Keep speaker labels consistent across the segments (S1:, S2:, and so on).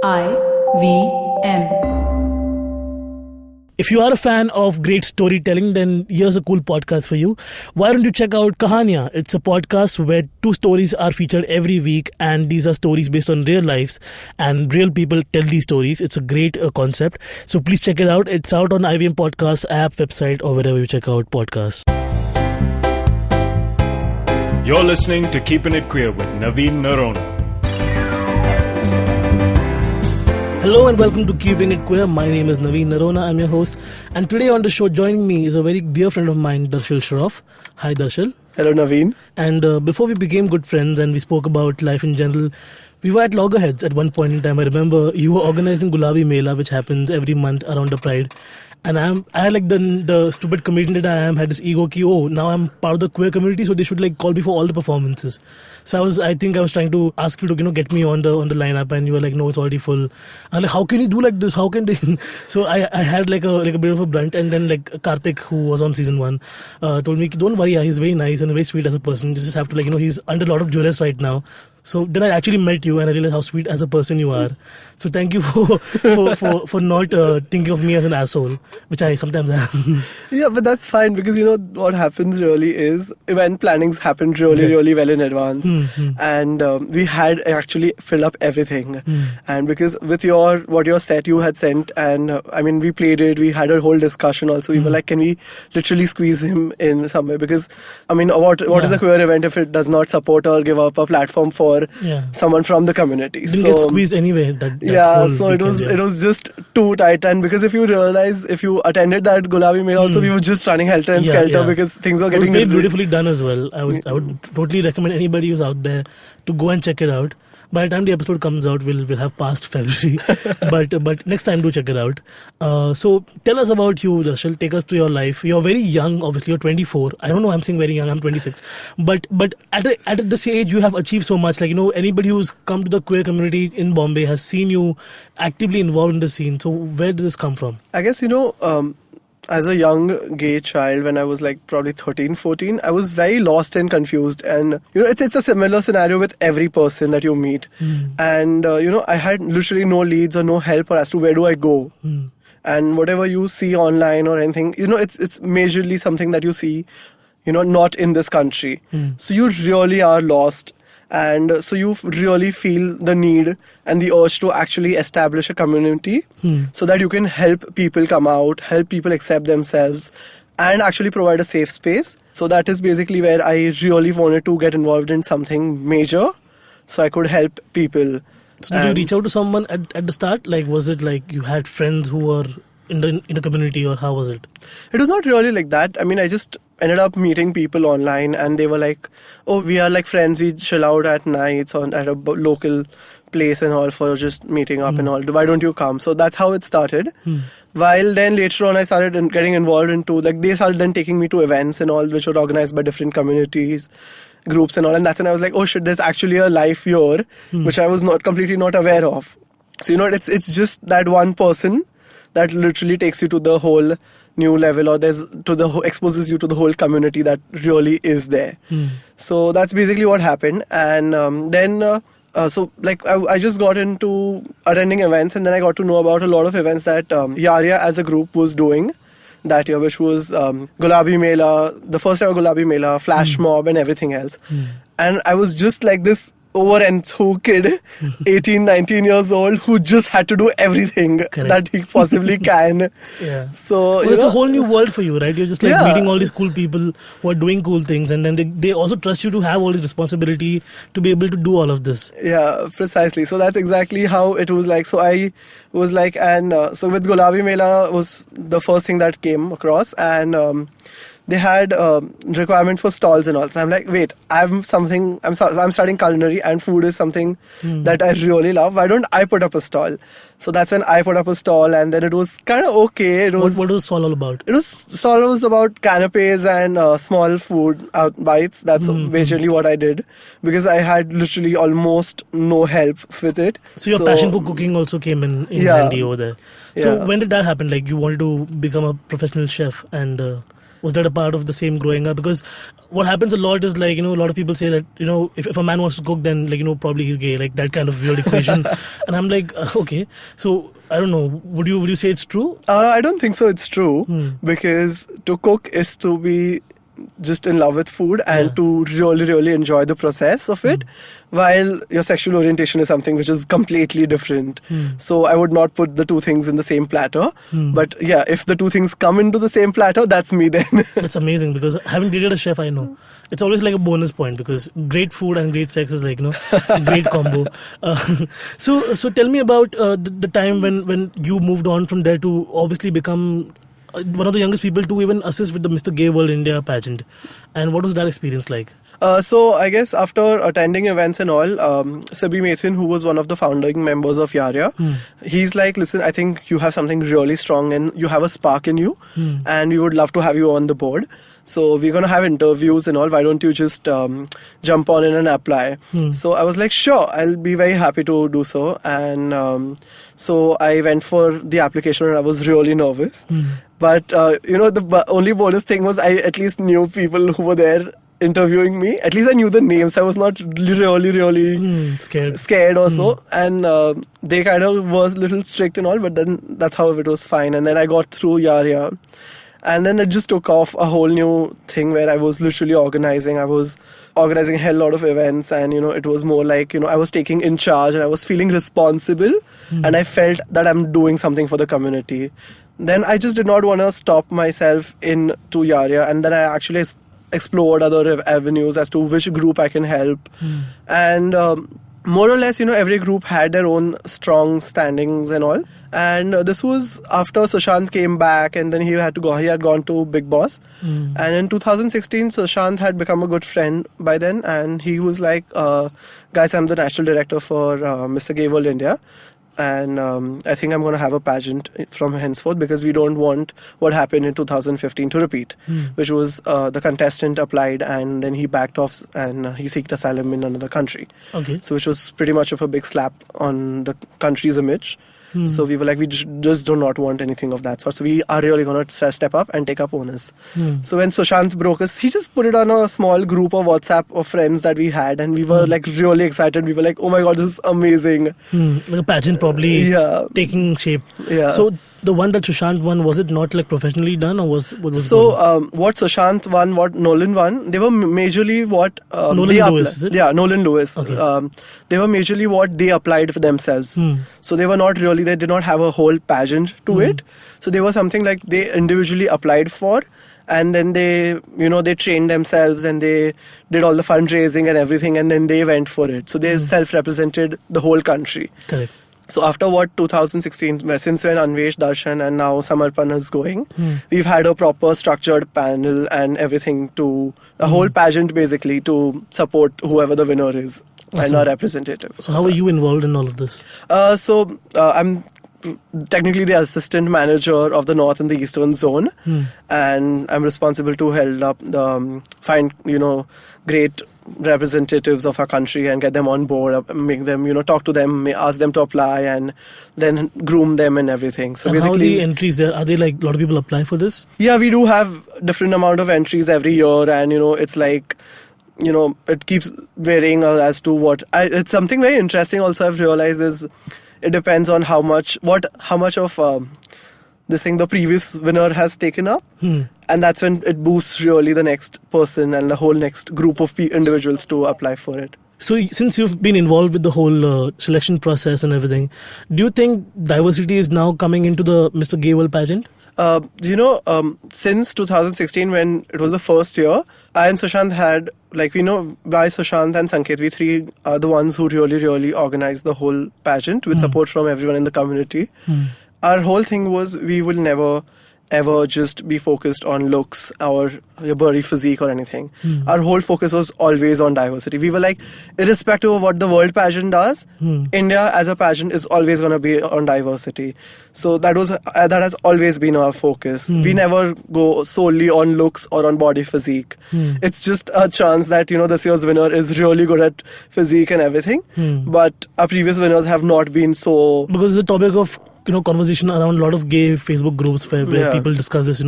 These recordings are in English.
S1: IVM.
S2: If you are a fan of great storytelling, then here's a cool podcast for you. Why don't you check out Kahaniyan? It's a podcast where two stories are featured every week, and these are stories based on real lives, and real people tell these stories. It's a great concept. So please check it out. It's out on IVM Podcast app, website, or wherever you check out podcasts.
S3: You're listening to Keeping It Queer with Naveen Narona.
S2: Hello and welcome to Keeping It Queer. My name is Naveen Narona. I'm your host. And today on the show, joining me is a very dear friend of mine, Darshil S. Hi, Darshil.
S4: Hello, Naveen.
S2: And before we became good friends and we spoke about life in general, we were at loggerheads at one point in time. I remember you were organizing Gulabi Mela, which happens every month around the Pride. And I had like the stupid comedian that I am, had this ego ki, oh, now I'm part of the queer community, so they should like call me for all the performances. So I think I was trying to ask you to, get me on the lineup, and you were like, no, it's already full. I'm like, how can you do like this? How can they? So I had like a bit of a brunt, and then like Karthik, who was on season 1, told me, don't worry, he's very nice and very sweet as a person. You just have to he's under a lot of duress right now. So then I actually met you and I realized how sweet as a person you are. So thank you for not thinking of me as an asshole, which I sometimes am.
S4: Yeah, but that's fine because what happens really is event plannings happen really well in advance. And we had actually filled up everything. And because with what your set you had sent, and we played it, we had a whole discussion also. We were like, can we literally squeeze him in somewhere? Because what is a queer event if it does not support or give up a platform for someone from the community?
S2: Didn't get squeezed anyway.
S4: So it was just too tight. And because if you realize, if you attended that Gulabi Mela also, we were just running helter and skelter because things were getting...
S2: It was very beautifully done as well. I would totally recommend anybody who's out there to go and check it out. By the time the episode comes out, we'll have passed February. but next time, do check it out. So tell us about you, Darshil. Take us to your life. You're very young, obviously. You're 24. I don't know, I'm saying very young. I'm 26. But at this age, you have achieved so much. Anybody who's come to the queer community in Bombay has seen you actively involved in the scene. So where did this come from?
S4: I guess, as a young gay child, when I was probably 13, 14, I was very lost and confused. And, it's a similar scenario with every person that you meet. And, I had literally no leads or no help as to where do I go. And whatever you see online or anything, it's majorly something that you see, not in this country. So you really are lost. And so you really feel the need and the urge to actually establish a community so that you can help people come out, help people accept themselves, and actually provide a safe space. So that is basically where I really wanted to get involved in something major so I could help people.
S2: So did you reach out to someone at the start? Was it you had friends who were in the community, or how was it?
S4: It was not really like that. I just ended up meeting people online, and they were like, oh, we are friends, we chill out at nights at a local place and all for just meeting up and all. Why don't you come? So that's how it started. While then later on I started getting involved into, they started then taking me to events and all, which were organized by different communities, groups and all. And that's when I was like, oh shit, there's actually a life here, which I was completely not aware of. So, it's just that one person that literally takes you to the whole new level, or exposes you to the whole community that really is there. So that's basically what happened. And I just got into attending events, and then I got to know about a lot of events that Yaria as a group was doing that year, which was Gulabi Mela, the first ever Gulabi Mela, Flash Mob, and everything else. And I was just like this over-enthu kid, 18, 19 years old, who just had to do everything that he possibly can. So
S2: it's a whole new world for you, right? You're just meeting all these cool people who are doing cool things, and then they also trust you to have all this responsibility to be able to do all of this.
S4: Yeah, precisely. So that's exactly how it was like. So I was like, and so with Gulabi Mela was the first thing that came across, and they had requirement for stalls and all. So I'm like, wait, I'm studying culinary, and food is something that I really love. Why don't I put up a stall? So that's when I put up a stall, and then it was kind of okay.
S2: What was the stall all about?
S4: Stall was about canapes and small food bites. That's majorly what I did, because I had literally almost no help with it.
S2: So your passion for cooking also came in handy over there. So when did that happen? You wanted to become a professional chef and... Was that a part of the same growing up? Because what happens a lot is like, a lot of people say that, if a man wants to cook, then like, probably he's gay, like that kind of weird equation. And I'm like, okay. So I don't know. Would you say it's true?
S4: I don't think so. It's true because to cook is to be just in love with food and to really, really enjoy the process of it, while your sexual orientation is something which is completely different. So I would not put the two things in the same platter. But yeah, if the two things come into the same platter, that's me then.
S2: That's amazing, because having dated a chef, I know it's always like a bonus point, because great food and great sex is like, a great combo. So tell me about the time when you moved on from there to obviously become one of the youngest people to even assist with the Mr. Gay World India pageant. And what was that experience like?
S4: So I guess after attending events and all, Sabi Mathin, who was one of the founding members of Yaria, he's like, listen, I think you have something really strong and you have a spark in you, and we would love to have you on the board. So we're going to have interviews and all. Why don't you just jump on in and apply? So I was like, sure, I'll be very happy to do so. And so I went for the application and I was really nervous. But, the only bonus thing was I at least knew people who were there interviewing me. At least I knew the names. I was not really scared or so. And they kind of was a little strict and all, but then that's how it was fine. And then I got through Yaria. And then it just took off a whole new thing where I was literally organizing. I was organizing a hell lot of events, and it was more like I was taking in charge and I was feeling responsible, and I felt that I'm doing something for the community. Then I just did not want to stop myself into Yaria, and then I actually explored other avenues as to which group I can help. And more or less, every group had their own strong standings and all. And this was after Sushant came back, and then he had gone to Big Boss. And in 2016, Sushant had become a good friend by then, and he was like, guys, I'm the national director for Mr. Gay World India. And I think I'm going to have a pageant from henceforth, because we don't want what happened in 2015 to repeat, which was the contestant applied and then he backed off and he sought asylum in another country.
S2: Okay.
S4: So which was pretty much of a big slap on the country's image. So we were like, we just do not want anything of that sort. So we are really going to step up and take up onus. So when Sushant broke us, he just put it on a small group of WhatsApp of friends that we had, and we were like really excited. We were like, oh my God, this is amazing.
S2: Like a pageant probably taking shape.
S4: Yeah.
S2: So the one that Sushant won, was it not like professionally done, or what was
S4: so what Sushant won, what Nolan won, they were majorly what
S2: Nolan Lewis, is it?
S4: Yeah, Nolan Lewis.
S2: Okay.
S4: They were majorly what they applied for themselves. So they were not really, they did not have a whole pageant to it. So they were something like they individually applied for, and then they they trained themselves and they did all the fundraising and everything, and then they went for it. So they self-represented the whole country.
S2: Correct.
S4: So after 2016, since when Anvesh, Darshan and now Samarpan is going, we've had a proper structured panel and everything to a whole pageant basically to support whoever the winner is.
S2: Awesome.
S4: And our representative.
S2: So how are you involved in all of this?
S4: I'm technically the assistant manager of the North and the Eastern Zone, and I'm responsible to help up find great representatives of our country and get them on board, make them talk to them, ask them to apply, and then groom them and everything. So
S2: and
S4: basically,
S2: how are the entries there? Are they like a lot of people apply for this?
S4: Yeah, we do have different amount of entries every year, and it's like it keeps varying as to what. It's something very interesting. Also, I've realized is it depends on how much of this thing the previous winner has taken up, and that's when it boosts really the next person and the whole next group of individuals to apply for it.
S2: So since you've been involved with the whole selection process and everything, do you think diversity is now coming into the Mr. Gay World pageant?
S4: Since 2016, when it was the first year, I and Sushant had, by Sushant and Sanket, we three are the ones who really organized the whole pageant with support from everyone in the community. Our whole thing was we will never ever just be focused on looks or your body physique or anything. Our whole focus was always on diversity. We were like, irrespective of what the world pageant does, India as a pageant is always going to be on diversity. So that has always been our focus. We never go solely on looks or on body physique. It's just a chance that this year's winner is really good at physique and everything, but our previous winners have not been so,
S2: because it's a topic of conversation around a lot of gay Facebook groups where
S4: Yeah.
S2: people discuss this,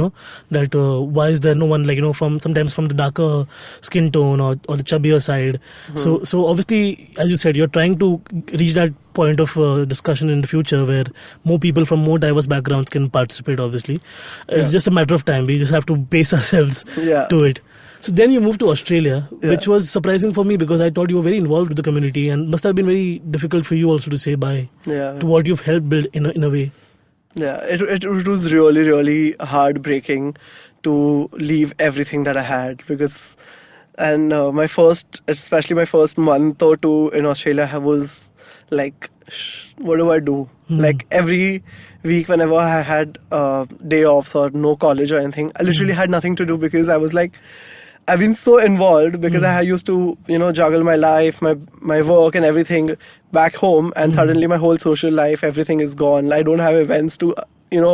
S2: that why is there no one from sometimes from the darker skin tone or the chubbier side. So obviously, as you said, you're trying to reach that point of discussion in the future where more people from more diverse backgrounds can participate. Obviously, it's just a matter of time. We just have to pace ourselves
S4: Yeah.
S2: to it. So then you moved to Australia,
S4: Yeah.
S2: which was surprising for me because I thought you were very involved with the community and must have been very difficult for you also to say bye
S4: Yeah.
S2: to what you've helped build in a way.
S4: Yeah, it was really, really heartbreaking to leave everything that I had because, and especially my first month or two in Australia was like, what do I do? Like every week whenever I had day offs or no college or anything, I literally had nothing to do because I was like, I've been so involved because I used to, juggle my life, my work and everything back home, and suddenly my whole social life, everything is gone. I don't have events to,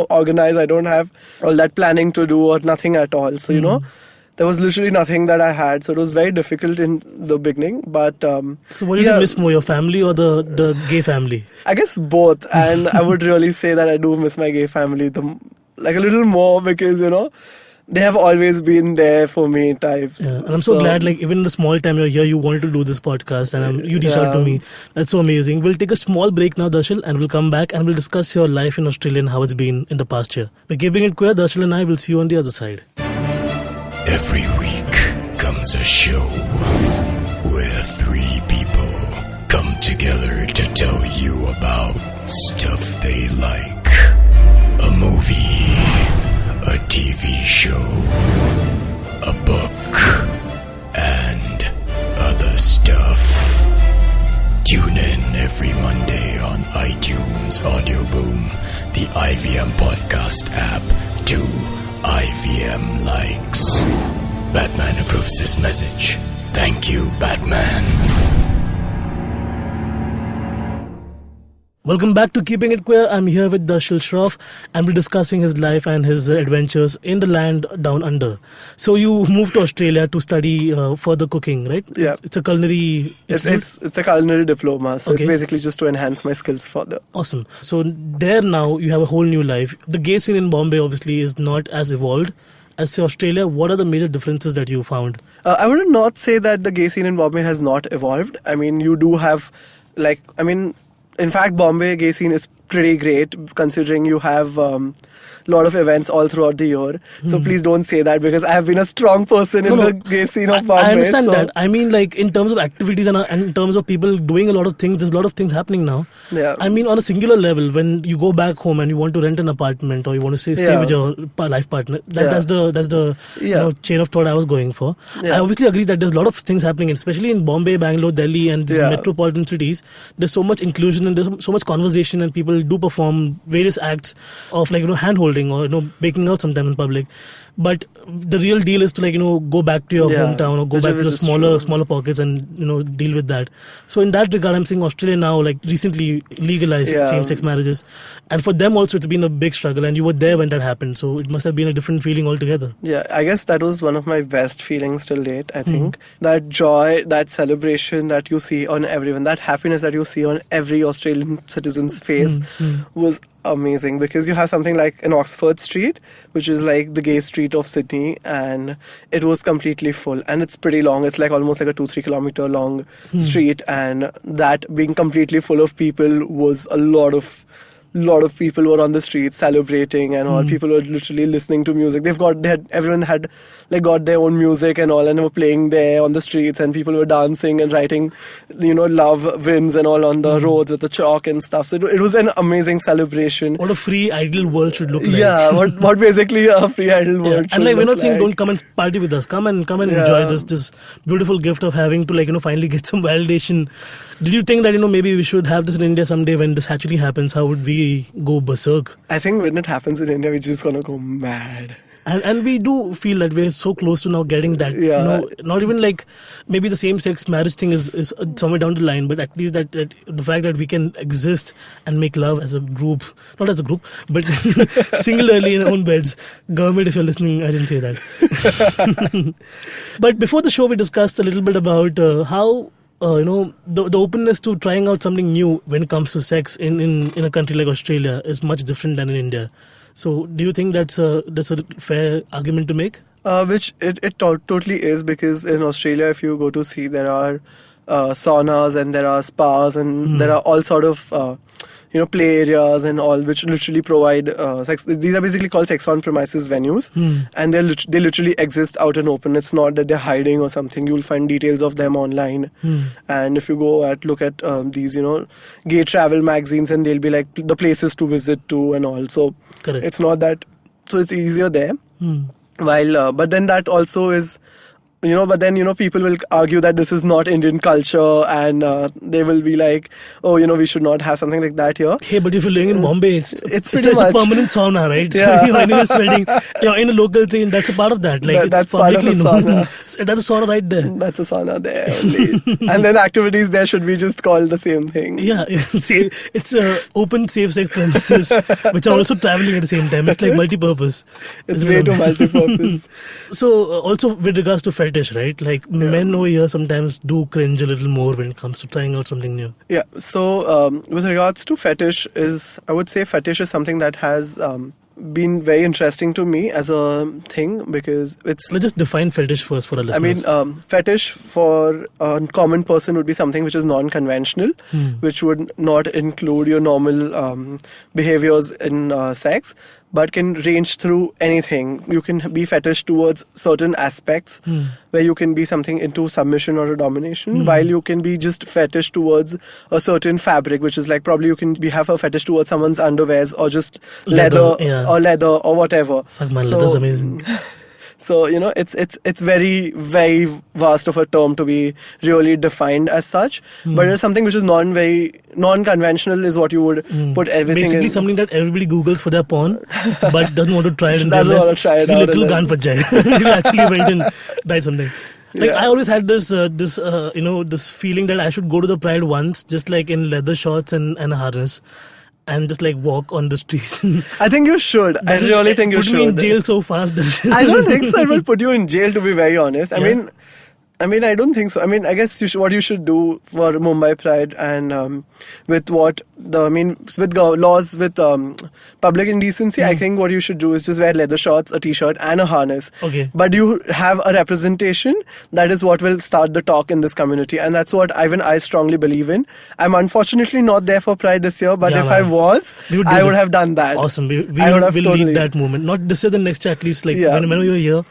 S4: organize. I don't have all that planning to do or nothing at all. So, there was literally nothing that I had. So it was very difficult in the beginning. But
S2: so what did you miss more, your family or the gay family?
S4: I guess both. And I would really say that I do miss my gay family like a little more because, they have always been there for me types.
S2: Yeah, and I'm so glad, like, even in the small time you're here, you wanted to do this podcast and you reached out to me. That's so amazing. We'll take a small break now, Darshil, and we'll come back and we'll discuss your life in Australia and how it's been in the past year. We're keeping it queer. Darshil and I will see you on the other side.
S1: Every week comes a show where three people come together to tell you about stuff they like. A movie, a TV show, a book, and other stuff. Tune in every Monday on iTunes, Audio Boom, the IVM podcast app, to IVM Likes. Batman approves this message. Thank you, Batman.
S2: Welcome back to Keeping It Queer. I'm here with Darshil Shroff and we're discussing his life and his adventures in the land down under. So you moved to Australia to study further cooking, right?
S4: Yeah.
S2: It's a culinary...
S4: It's a culinary diploma. So
S2: Okay.
S4: it's basically just to enhance my skills further.
S2: Awesome. So there now you have a whole new life. The gay scene in Bombay obviously is not as evolved as say Australia. What are the major differences that you found?
S4: I would not say that the gay scene in Bombay has not evolved. I mean, you do have, in fact, Bombay gay scene is pretty great considering you have lot of events all throughout the year. So please don't say that because I have been a strong person in the gay scene of Bombay.
S2: I understand that. I mean, like, in terms of activities and in terms of people doing a lot of things, there's a lot of things happening now.
S4: Yeah.
S2: I mean, on a singular level, when you go back home and you want to rent an apartment or you want to stay with your life partner, that's the chain of thought I was going for.
S4: Yeah.
S2: I obviously agree that there's a lot of things happening, especially in Bombay, Bangalore, Delhi, and these metropolitan cities. There's so much inclusion and there's so much conversation, and people do perform various acts of hand holding or baking out sometimes in public. But the real deal is to go back to your hometown or go back to the smaller pockets and deal with that. So in that regard, I'm saying Australia now recently legalized same-sex marriages, and for them also it's been a big struggle. And you were there when that happened, so it must have been a different feeling altogether.
S4: Yeah, I guess that was one of my best feelings till date. I think that joy, that celebration that you see on everyone, that happiness that you see on every Australian citizen's face was amazing, because you have something like an Oxford Street, which is like the gay street of Sydney, and it was completely full, and it's pretty long. It's like almost like a 2-3 kilometer long street, and that being completely full of people was a lot of people were on the streets celebrating, and all people were literally listening to music. Everyone had got their own music and all, and they were playing there on the streets, and people were dancing and writing love wins and all on the roads with the chalk and stuff. So it was an amazing celebration.
S2: What a free ideal world should look like.
S4: Yeah, what basically a free ideal world should
S2: and we're
S4: look
S2: not saying
S4: like.
S2: don't come and party with us. Come and enjoy this beautiful gift of having to finally get some validation. Did you think that maybe we should have this in India someday when this actually happens? How would we go berserk?
S4: I think when it happens in India, we're just gonna go mad.
S2: And we do feel that we're so close to now getting that. Not even maybe the same-sex marriage thing is somewhere down the line, but at least that the fact that we can exist and make love as a group, not as a group, but singularly in our own beds. Government, if you're listening, I didn't say that. But before the show, we discussed a little bit about how the openness to trying out something new when it comes to sex in a country like Australia is much different than in India. So do you think that's a fair argument to make?
S4: Which it totally is, because in Australia, if you go to see, there are saunas and there are spas and there are all sort of play areas and all, which literally provide sex. These are basically called sex on premises venues, and they literally exist out in open. It's not that they're hiding or something. You'll find details of them online, and if you go look at these gay travel magazines, and they'll be like the places to visit to and all. So
S2: Correct.
S4: It's not that, so it's easier there. While but then that also is, people will argue that this is not Indian culture, and they will be like, oh, we should not have something like that here.
S2: Hey, but if you're living in Bombay, it's
S4: pretty much
S2: a permanent sauna, right? So
S4: Yeah.
S2: when you're sweating, in a local train, that's a part of that. Like
S4: That's
S2: it's
S4: part of
S2: publicly
S4: a
S2: known.
S4: sauna.
S2: That's a sauna right there.
S4: That's a sauna there only. And then activities there should be just called the same thing.
S2: Yeah, it's open safe sex premises, which are also traveling at the same time. It's like multi-purpose.
S4: It's
S2: Isn't
S4: way
S2: it?
S4: too multi-purpose.
S2: So also with regards to fetish, right? Like men over here sometimes do cringe a little more when it comes to trying out something new.
S4: Yeah, so with regards to fetish, I would say fetish is something that has been very interesting to me as a thing, because it's...
S2: Let's just define fetish first for our listeners.
S4: Fetish for a common person would be something which is non-conventional, which would not include your normal behaviors in sex, but can range through anything. You can be fetish towards certain aspects, where you can be something into submission or a domination, while you can be just fetish towards a certain fabric, which is like probably you can have a fetish towards someone's underwears or just leather or whatever.
S2: Fuck man, leather's amazing.
S4: So, it's very, very vast of a term to be really defined as such. But it's something which is non-conventional is what you would put everything
S2: Basically
S4: in.
S2: something that everybody Googles for their porn, but doesn't want to try it in real
S4: Doesn't
S2: life.
S4: want to try it
S2: He
S4: out
S2: little
S4: and
S2: gone for jai. He actually went and tried something. Like I always had this feeling that I should go to the Pride once, just like in leather shorts and a harness, and just like walk on the streets.
S4: I think you should. I really think you should.
S2: Put me in jail so fast.
S4: I don't think so. It will put you in jail, to be very honest. I mean, I don't think so. I mean, I guess what you should do for Mumbai Pride and with laws with public indecency, I think what you should do is just wear leather shorts, a t-shirt and a harness.
S2: Okay.
S4: But you have a representation. That is what will start the talk in this community. And that's what I strongly believe in. I'm unfortunately not there for Pride this year, but if I was, I would have done that.
S2: Awesome. We'll
S4: totally
S2: lead that movement. Not this year, the next year at least. Like when we're here,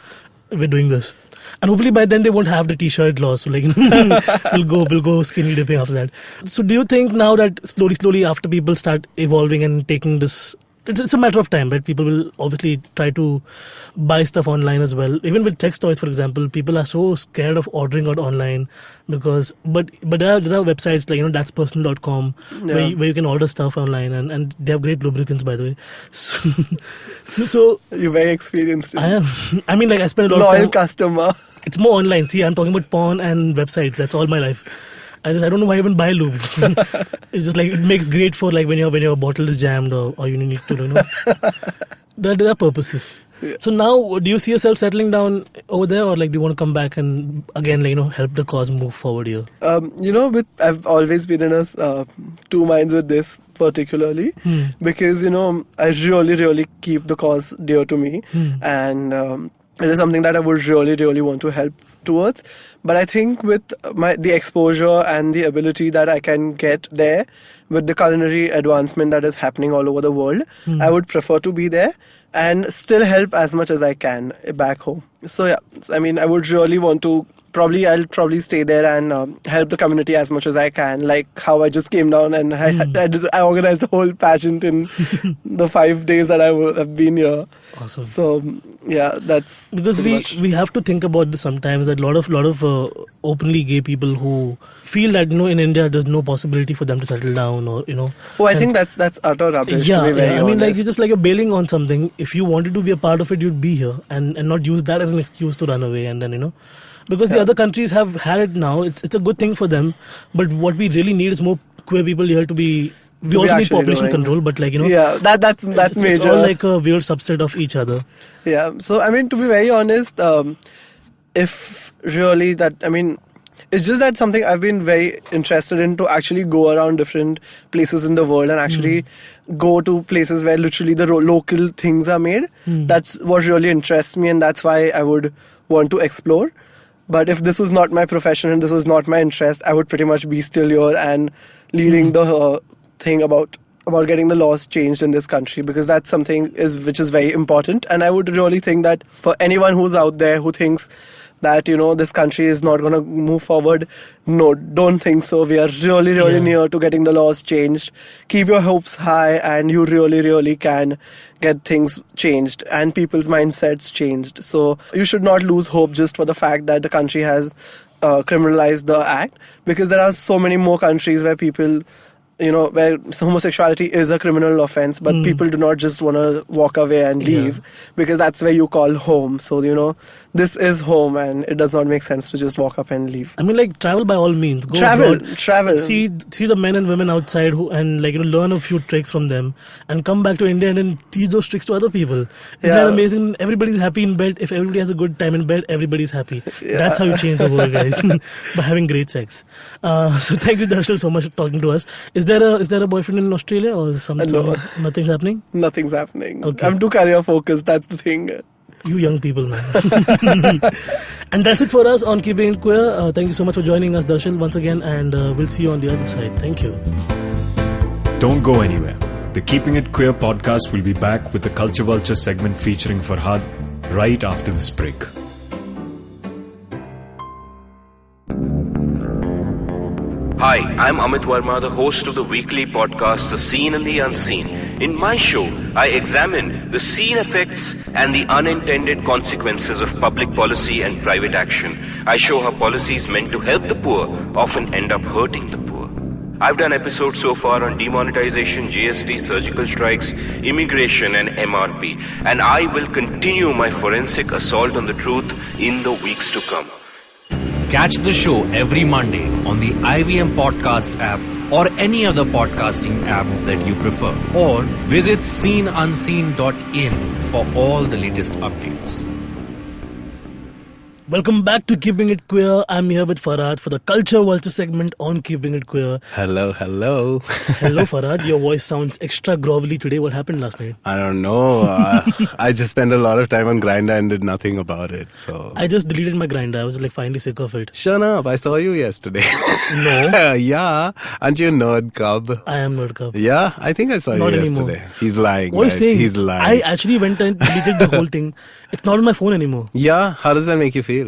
S2: we're doing this. And hopefully by then they won't have the t-shirt law. So we'll go skinny dipping after that. So do you think now that slowly after people start evolving and taking this, it's a matter of time, right? People will obviously try to buy stuff online as well. Even with sex toys, for example, people are so scared of ordering out online because, but there are websites like, that's personal.com where you can order stuff online and they have great lubricants, by the way. So
S4: you're very experienced.
S2: I am. I mean, like I spend a lot of time.
S4: Loyal customer.
S2: It's more online. See, I'm talking about porn and websites. That's all my life. I don't know why I even buy lube. It's just like it makes great for like when your bottle is jammed or you need to there are purposes. Yeah. So now, do you see yourself settling down over there, or like do you want to come back and again help the cause move forward here?
S4: I've always been in two minds with this particularly because I really, really keep the cause dear to me and. It is something that I would really, really want to help towards. But I think with the exposure and the ability that I can get there, with the culinary advancement that is happening all over the world, I would prefer to be there and still help as much as I can back home. So yeah, I mean, I would really want to. I'll probably stay there and help the community as much as I can, like how I just came down and I organized the whole pageant in the 5 days that I have been here.
S2: Awesome.
S4: So yeah, that's
S2: because we have to think about this sometimes, that a lot of openly gay people who feel that in India there's no possibility for them to settle down or
S4: I think that's utter rubbish.
S2: Yeah,
S4: to be very
S2: I mean,
S4: honest.
S2: you're bailing on something. If you wanted to be a part of it, you'd be here and not use that as an excuse to run away and then because the other countries have had it now. It's a good thing for them, but what we really need is more queer people here to be. We also need population control, but
S4: that's major.
S2: It's all like a weird subset of each other.
S4: Yeah. So I mean, to be very honest, if really It's just that something I've been very interested in, to actually go around different places in the world and actually go to places where literally the local things are made. That's what really interests me, and that's why I would want to explore. But if this was not my profession and this was not my interest, I would pretty much be still here and leading the thing about getting the laws changed in this country, because that's something which is very important. And I would really think that for anyone who's out there who thinks that, this country is not going to move forward, no, don't think so. We are really, really near to getting the laws changed. Keep your hopes high, and you really, really can get things changed and people's mindsets changed. So you should not lose hope just for the fact that the country has criminalized the act, because there are so many more countries where people, where homosexuality is a criminal offense, but people do not just want to walk away and leave, because that's where you call home. So, this is home, and it does not make sense to just walk up and leave.
S2: I mean, travel by all means. Go
S4: travel.
S2: See the men and women outside and learn a few tricks from them, and come back to India and then teach those tricks to other people. Isn't that amazing? Everybody's happy in bed. If everybody has a good time in bed, everybody's happy. That's how you change the world, guys, by having great sex. So thank you, Darshil, so much for talking to us. Is there a boyfriend in Australia or something?
S4: No.
S2: Nothing's happening?
S4: Nothing's happening.
S2: Okay.
S4: I'm too career focused, that's the thing.
S2: You young people, man. And that's it for us on Keeping It Queer. Thank you so much for joining us, Darshil, once again, and we'll see you on the other side. Thank you.
S3: Don't go anywhere. The Keeping It Queer podcast will be back with the Culture Vulture segment featuring Farhad right after this break.
S5: Hi, I'm Amit Verma, the host of the weekly podcast, The Seen and the Unseen. In my show, I examine the seen effects and the unintended consequences of public policy and private action. I show how policies meant to help the poor often end up hurting the poor. I've done episodes so far on demonetization, GST, surgical strikes, immigration and MRP. And I will continue my forensic assault on the truth in the weeks to come.
S6: Catch the show every Monday on the IVM Podcast app or any other podcasting app that you prefer. Or visit seenunseen.in for all the latest updates.
S2: Welcome back to Keeping It Queer. I'm here with Farhad for the Culture Vulture segment on Keeping It Queer.
S7: Hello.
S2: Hello, Farhad. Your voice sounds extra grovelly today. What happened last night?
S7: I don't know. I just spent a lot of time on Grindr and did nothing about it. So
S2: I just deleted my Grindr. I was finally sick of it.
S7: Shut up. I saw you yesterday.
S2: No.
S7: Yeah. Aren't you a nerd cub?
S2: I am nerd cub.
S7: Yeah. I think I saw
S2: Not
S7: you
S2: anymore.
S7: yesterday. He's lying.
S2: What are you saying?
S7: He's lying.
S2: I actually went and deleted the whole thing. It's not on my phone anymore.
S7: Yeah. How does that make you feel?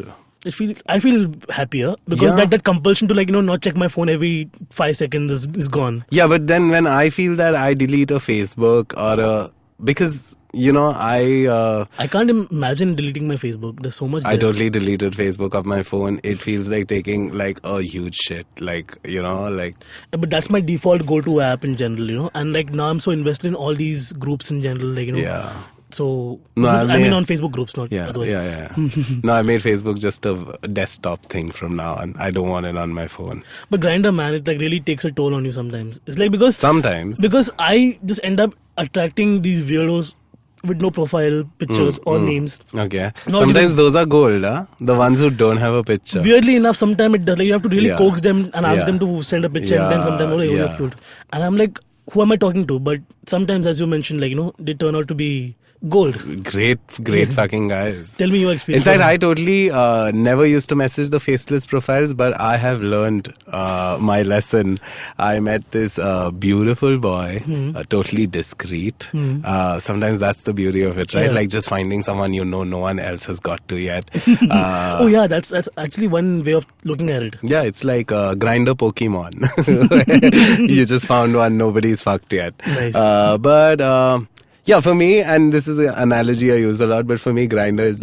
S2: I feel happier because that compulsion to not check my phone every 5 seconds is gone.
S7: Yeah, but then when I feel that I delete a Facebook or because I
S2: can't imagine deleting my Facebook. There's so much there.
S7: I totally deleted Facebook off my phone. It feels like taking a huge shit.
S2: But that's my default go-to app in general, and now I'm so invested in all these groups in general,
S7: Yeah.
S2: So,
S7: no,
S2: I mean on Facebook groups, not otherwise.
S7: Yeah. No, I made Facebook just a desktop thing from now on. I don't want it on my phone.
S2: But Grindr, man, it really takes a toll on you sometimes. It's because...
S7: Sometimes.
S2: Because I just end up attracting these weirdos with no profile pictures or names.
S7: Okay. Sometimes those are gold, huh? The ones who don't have a picture.
S2: Weirdly enough, sometimes it does. You have to really coax them and ask them to send a picture, and then sometimes, you're cute. And I'm like, who am I talking to? But sometimes, as you mentioned, they turn out to be gold.
S7: Great fucking guys.
S2: Tell me your experience.
S7: In fact, I totally never used to message the faceless profiles, but I have learned my lesson. I met this beautiful boy, totally discreet. Sometimes that's the beauty of it, right?
S2: Yeah.
S7: Just finding someone no one else has got to yet.
S2: Oh yeah, that's actually one way of looking at it.
S7: Yeah, it's like Grindr Pokemon. You just found one, nobody's fucked yet.
S2: Nice.
S7: Yeah, for me, and this is an analogy I use a lot, but for me, Grindr is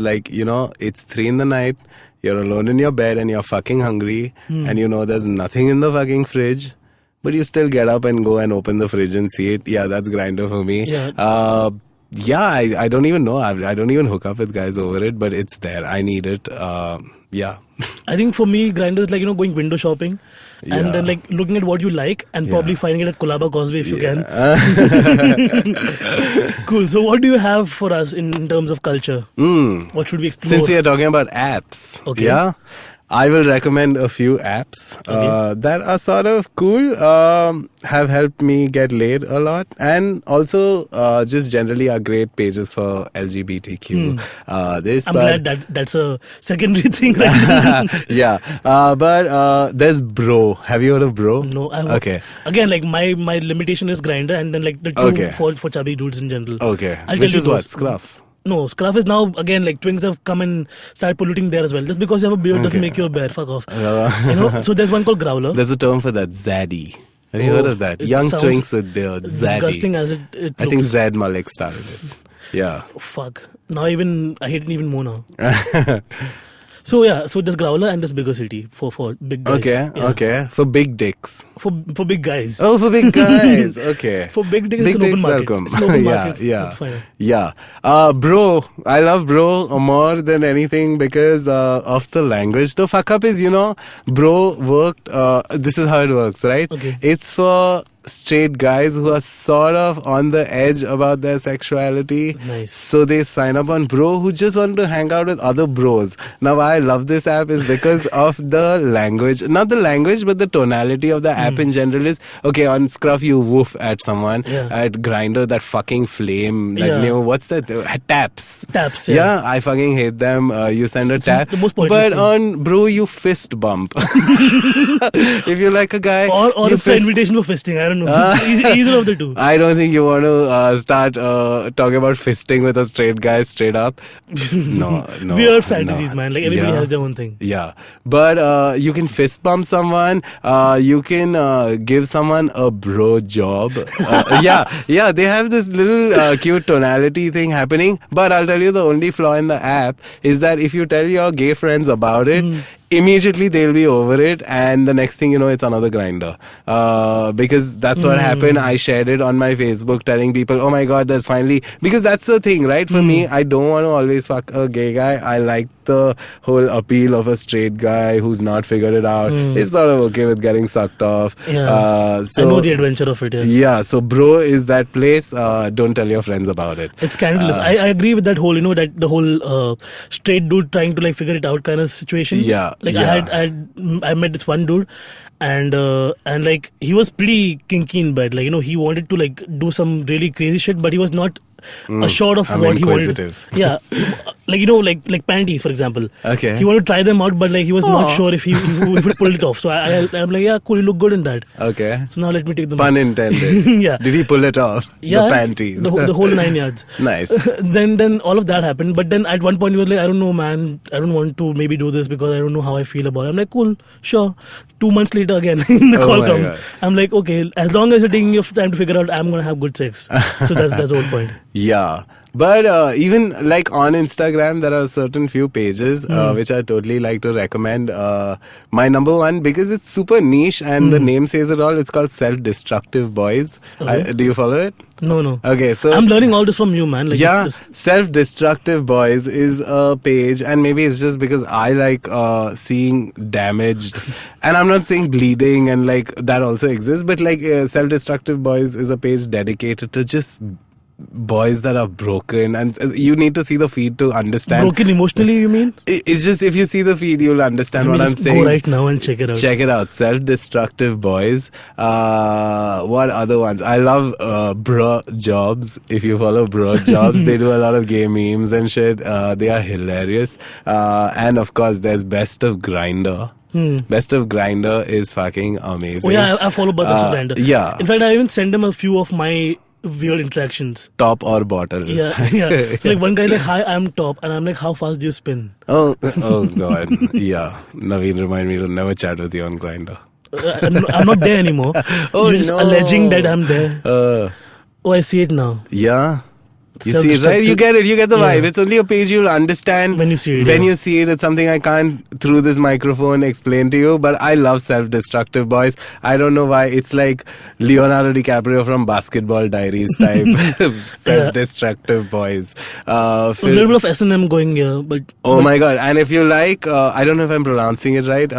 S7: it's 3 a.m, you're alone in your bed and you're fucking hungry, and there's nothing in the fucking fridge, but you still get up and go and open the fridge and see it. Yeah, that's Grindr for me.
S2: Yeah.
S7: I don't even know. I don't even hook up with guys over it, but it's there. I need it. Yeah.
S2: I think for me, Grindr is going window shopping and then looking at what you like and probably finding it at Colaba Causeway if you can. Cool. So what do you have for us in terms of culture? What should we explore?
S7: Since we are talking about apps.
S2: Okay.
S7: Yeah. I will recommend a few apps that are sort of cool, have helped me get laid a lot, and also just generally are great pages for LGBTQ.
S2: I'm glad that's a secondary thing right now.
S7: Yeah, but there's Bro. Have you heard of Bro?
S2: No, I
S7: Okay.
S2: Again, like my limitation is Grindr, and then like the two for chubby dudes in general.
S7: Okay.
S2: I'll
S7: Which
S2: tell
S7: is
S2: you
S7: what?
S2: those.
S7: Scruff.
S2: No, Scruff is now, again, like twinks have come and started polluting there as well. Just because you have a beard doesn't make you a bear. Fuck off. So there's one called Growler.
S7: There's a term for that, Zaddy. Have you heard of that? Young twinks with their Zaddy.
S2: Disgusting as it looks.
S7: I think Zad Malik started it. Yeah.
S2: Fuck. Now I hate it even more now. So there's Growler and there's Bigger City for big guys.
S7: Okay. For big dicks.
S2: For big guys.
S7: Oh, for big guys. Okay.
S2: For big dicks, it's an open market.
S7: Welcome.
S2: It's an open market.
S7: Fine. Yeah. Bro, I love Bro more than anything because of the language. The fuck up is, Bro worked, this is how it works, right?
S2: Okay.
S7: It's for straight guys who are sort of on the edge about their sexuality.
S2: Nice.
S7: So they sign up on Bro who just want to hang out with other bros. Now why I love this app is because of the language. Not the language, but the tonality of the app in general is, okay, on Scruff you woof at someone.
S2: Yeah.
S7: At Grindr, that fucking flame. What's that? Taps.
S2: Taps,
S7: Yeah, I fucking hate them. You send a tap.
S2: The most pointless
S7: but
S2: thing.
S7: on Bro, you fist bump. If you like a guy.
S2: Or it's an invitation for fisting. I don't know. It's either of the two.
S7: I don't think you want to start talking about fisting with a straight guy straight up. No.
S2: Weird fantasies, man. Like everybody has their own thing.
S7: Yeah. But you can fist bump someone. You can give someone a bro job. Yeah. They have this little cute tonality thing happening. But I'll tell you the only flaw in the app is that if you tell your gay friends about it, immediately they'll be over it, and the next thing you know, it's another Grindr. Because that's what happened. I shared it on my Facebook telling people, oh my god, there's finally... Because that's the thing, right? For me, I don't want to always fuck a gay guy. I like the whole appeal of a straight guy who's not figured it out. He's sort of okay with getting sucked off.
S2: Yeah. I know the adventure of it.
S7: Yeah, so Bro is that place. Don't tell your friends about it.
S2: It's scandalous. I agree with that whole, that the whole straight dude trying to figure it out kind of situation.
S7: Yeah.
S2: I met this one dude, and he was pretty kinky in bed. He wanted to do some really crazy shit, but he was not assured of what he wanted. Yeah, like panties, for example.
S7: Okay.
S2: He wanted to try them out, but he was not sure if he would pull it off. So I'm like, yeah, cool, you look good in that.
S7: Okay.
S2: So now let me take them.
S7: Pun intended.
S2: Yeah.
S7: Did he pull it off?
S2: Yeah.
S7: The panties.
S2: The whole 9 yards.
S7: Nice.
S2: Then all of that happened. But then at one point he was like, I don't know, man. I don't want to maybe do this because I don't know how I feel about it. I'm like, cool, sure. 2 months later again, the call comes. God. I'm like, okay, as long as you're taking your time to figure out, I'm going to have good sex. So that's the whole point.
S7: Yeah. But even on Instagram, there are certain few pages which I totally like to recommend. My number one, because it's super niche and the name says it all, it's called Self-Destructive Boys.
S2: Okay.
S7: Do you follow it?
S2: No.
S7: Okay, so
S2: I'm learning all this from you, man.
S7: Self-Destructive Boys is a page, and maybe it's just because I like seeing damaged, and I'm not saying bleeding and that also exists, but Self-Destructive Boys is a page dedicated to just boys that are broken, and you need to see the feed to understand.
S2: Broken emotionally, you mean?
S7: It's just, if you see the feed, you'll understand what I'm saying.
S2: Go right now and check it out.
S7: Check it out. Self-Destructive Boys. What other ones? I love Bro Jobs. If you follow Bro Jobs, they do a lot of gay memes and shit. They are hilarious. And of course, there's Best of Grindr. Best of Grindr is fucking amazing.
S2: Oh yeah, I follow Best of Grindr.
S7: Yeah.
S2: In fact, I even send them a few of my weird interactions.
S7: Top or bottle.
S2: Yeah. So one guy's like, hi, I'm top, and I'm like, how fast do you spin?
S7: Oh god. Yeah. Naveen, remind me to never chat with you on Grindr.
S2: I'm not there anymore. You're just alleging that I'm there. Oh, I see it now.
S7: Yeah. You see it, right? You get it. You get the vibe. It's only a page you'll understand
S2: when you see it.
S7: When you see it, it's something I can't, through this microphone, explain to you. But I love Self-Destructive Boys. I don't know why. It's like Leonardo DiCaprio from Basketball Diaries type. Self-Destructive Boys.
S2: There's a little bit of S&M going here, but
S7: my god! And if you like, I don't know if I'm pronouncing it right.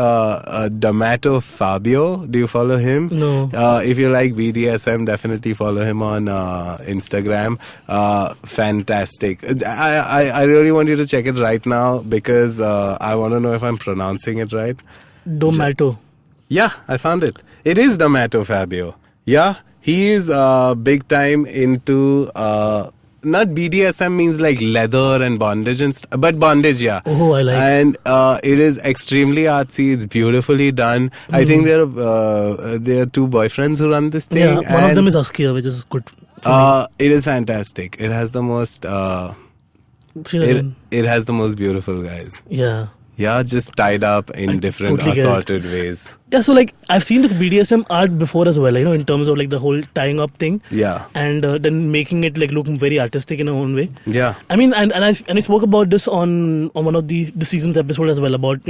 S7: D'Amato Fabio. Do you follow him?
S2: No.
S7: If you like BDSM, definitely follow him on Instagram. fantastic. I really want you to check it right now because I want to know if I'm pronouncing it right.
S2: Domato.
S7: Yeah, I found it. It is D'Amato Fabio. Yeah, he is big time into not BDSM means like leather and bondage and but bondage, yeah.
S2: Oh, I like.
S7: And it is extremely artsy. It's beautifully done. I think there are two boyfriends who run this thing.
S2: Yeah, one of them is Askia, which is good.
S7: It is fantastic. It has the most. It has the most beautiful guys.
S2: Yeah.
S7: Yeah, just tied up in different
S2: totally
S7: assorted ways.
S2: Yeah, so like I've seen this BDSM art before as well, in terms of like the whole tying up thing.
S7: Yeah.
S2: And then making it like look very artistic in a own way.
S7: Yeah.
S2: I mean, and I spoke about this on one of the season's episode as well about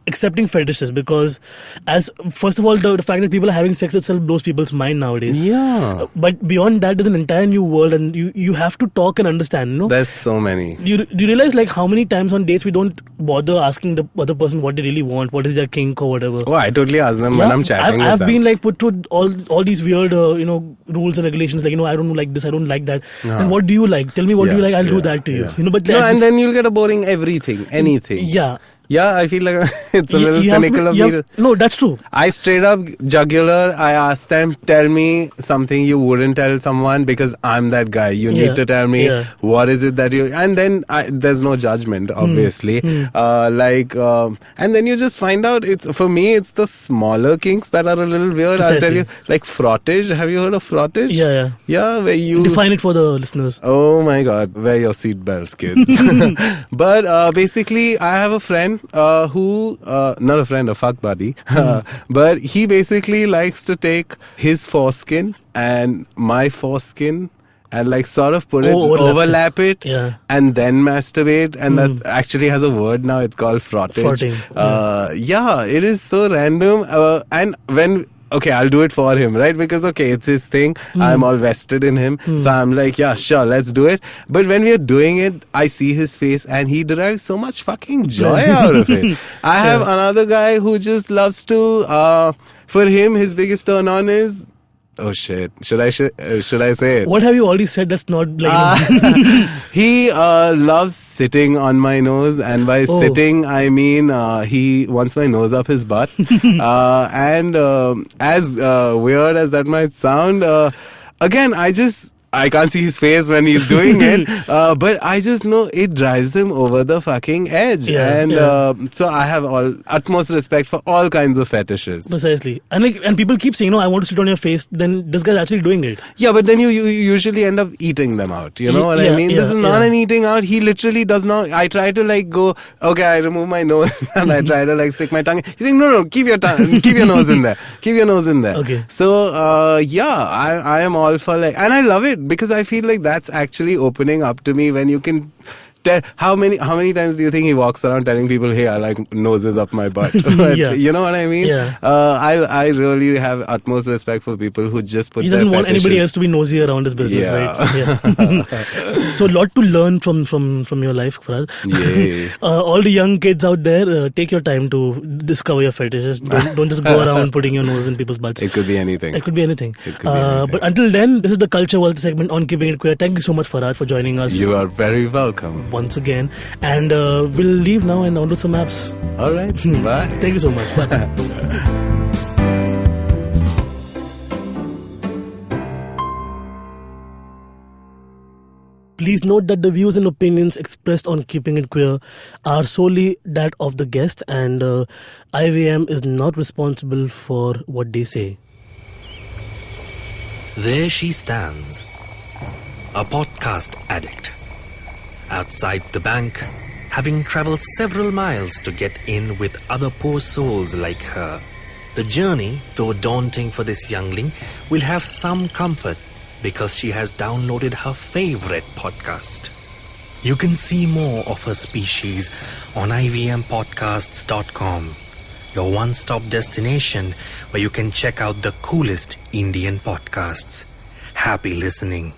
S2: accepting fetishes, because as first of all the fact that people are having sex itself blows people's mind nowadays.
S7: Yeah.
S2: But beyond that, there's an entire new world, and you have to talk and understand.
S7: There's so many.
S2: Do you realize like how many times on dates we don't bother asking the other person what they really want, what is their kink or whatever?
S7: Oh, I totally ask them when I'm chatting with them.
S2: I've been like put through all these weird rules and regulations, like I don't like this, I don't like that. And what do you like? Tell me what do you like, I'll do that to you. But
S7: and then you'll get a boring anything.
S2: Yeah.
S7: Yeah, I feel like it's a little cynical of me.
S2: No, that's true.
S7: I straight up jugular. I ask them, tell me something you wouldn't tell someone because I'm that guy. You need to tell me what is it that you... And then there's no judgment, obviously. And then you just find out, for me, it's the smaller kinks that are a little weird.
S2: Precisely.
S7: I'll tell you, like frottage. Have you heard of frottage?
S2: Yeah.
S7: Yeah, where you...
S2: Define it for the listeners.
S7: Oh my God, wear your seatbelts, kids. But basically, I have a friend who, not a friend, a fuck buddy, but he basically likes to take his foreskin and my foreskin and like sort of put overlap it and then masturbate, and that actually has a word now, it's called frottage. Frotting. It is so random, and when... Okay, I'll do it for him, right? Because, it's his thing. I'm all vested in him. So I'm like, yeah, sure, let's do it. But when we're doing it, I see his face and he derives so much fucking joy out of it. I have another guy who just loves to, for him, his biggest turn on is... Oh shit! Should I say it?
S2: What have you already said? That's not like.
S7: He loves sitting on my nose, and by sitting I mean he wants my nose up his butt. And as weird as that might sound, again I can't see his face when he's doing it, but I just know it drives him over the fucking edge. So I have utmost respect for all kinds of fetishes.
S2: Precisely. And people keep saying, I want to sit on your face, then this guy's actually doing it.
S7: Yeah, but then you usually end up eating them out. You know what I mean? This is not an eating out. He literally does not. I try to go, I remove my nose and I try to stick my tongue. He's saying, no, keep your tongue, keep your nose in there. Keep your nose in there.
S2: Okay.
S7: So, I am all for and I love it. Because I feel like that's actually opening up to me when you can tell. How many times do you think he walks around telling people, hey, I like noses up my butt? You know what I mean? I really have utmost respect for people who just put their fetishes.
S2: He doesn't want anybody else to be nosy around his business, right? So a lot to learn from your life, Farhad. All the young kids out there, take your time to discover your fetishes. Don't just go around putting your nose in people's butts.
S7: It could be anything.
S2: But until then, this is the Culture Vulture segment on Keeping It Queer. Thank you so much, Farhad, for joining us.
S7: You are very welcome.
S2: Once again. And we'll leave now and download some apps.
S7: All right. Bye.
S2: Thank you so much. Bye. Please note that the views and opinions expressed on Keeping It Queer are solely that of the guest, and IVM is not responsible for what they say.
S6: There she stands, a podcast addict. Outside the bank, having travelled several miles to get in with other poor souls like her. The journey, though daunting for this youngling, will have some comfort because she has downloaded her favourite podcast. You can see more of her species on ivmpodcasts.com, your one-stop destination where you can check out the coolest Indian podcasts. Happy listening.